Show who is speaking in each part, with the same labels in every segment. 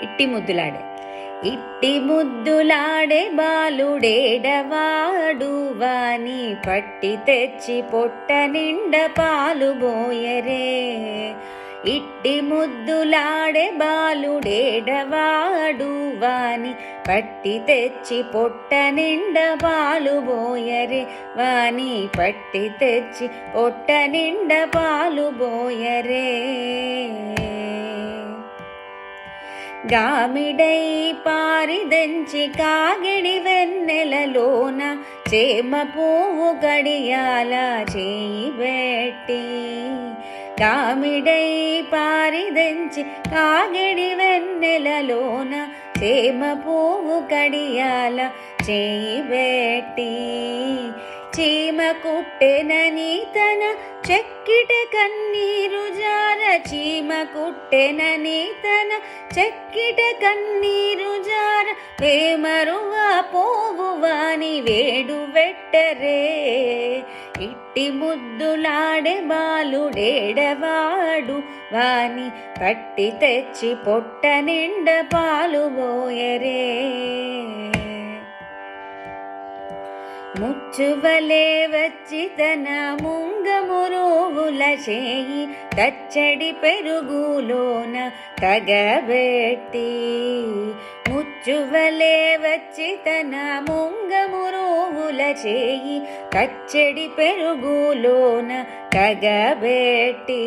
Speaker 1: ఇట్టి ముద్దులాడే ఇట్టి ముద్దులాడే బాలుడేడవాడు వాని పట్టి తెచ్చి పొట్ట నిండ పాలు బోయరే. ఇట్టి ముద్దులాడే బాలుడేడవాడు వాని పట్టి తెచ్చి పొట్ట నిండ పాలు బోయరే. వాని పట్టి తెచ్చి పొట్ట నిండ పాలు బోయరే. గామిడై పారిదంచి కాగిడి వెన్నెలలోన చేమ పువ్వు గడియాల చేయి పెట్టి. గామిడై పారిదంచి కాగిడి వెన్నెలలోన చేమ పువ్వు గడియాల చేయి పెట్టి. చీమ కుట్టెనని తన చెక్కిట కన్నీరు జార. చీమ కుట్టెనని తన చెక్కిట కన్నీరు జార. వేమరువా పోవు వాని వేడు వెట్టరే. ఇట్టి ముద్దులాడే బాలుడేడవాడు వాని పట్టి తెచ్చి పొట్ట నిండ పాలు బోయరే. ముచ్చువలే వచ్చి తన ముంగమురువుల చేయి తచ్చడి పెరుగులోన తగబెట్టి. ముచ్చువలే వచ్చి తన ముంగమురువుల చేయి తచ్చడి పెరుగులోన తగబెట్టి.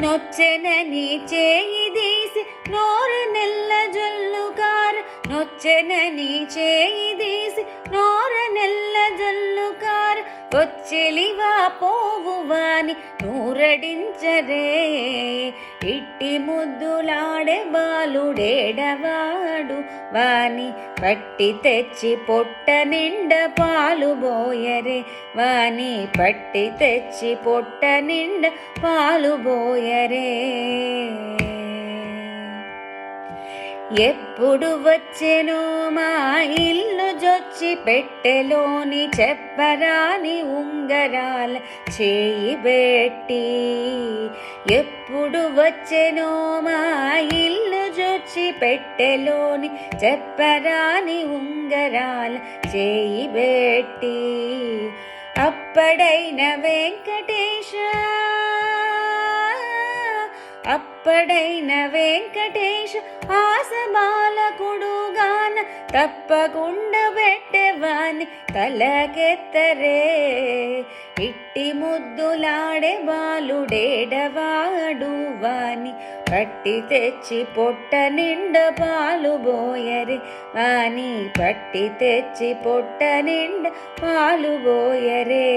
Speaker 1: నొచ్చెనని చేయి తీసి నోరు నెల్ల జొల్లుకార. నొచ్చెనని చేయి తీసి నోరు నెల్ల జొల్లుకార. వచ్చెలివా పోవు వాని నూరడించరే. ఇట్టి ముద్దులాడే బాలుడేడవాడు వాని పట్టి తెచ్చి పొట్ట నిండ పాలు బోయరే. వాని పట్టి తెచ్చి పొట్ట నిండ పాలు బోయరే. ఎప్పుడు వచ్చెనో మా ఇల్లు జొచ్చి పెట్టెలోని చెప్పరాని ఉంగరాల చేయి పెట్టి. ఎప్పుడు వచ్చెనో మా ఇల్లు జొచ్చి పెట్టెలోని చెప్పరాని ఉంగరాల చేయి పెట్టి. అప్పడైన వెంకటేశ అప్పడైన వెంకటేశ ఆసబాలకుడుగాన తప్పకుండా పెట్టెవాని తలకెత్తరే. ఇట్టి ముద్దులాడే బాలుడేడవాడు వాని పట్టి తెచ్చి పొట్ట నిండ పాలు బోయరే. వాని పట్టి తెచ్చి పొట్ట నిండ పాలు బోయరే.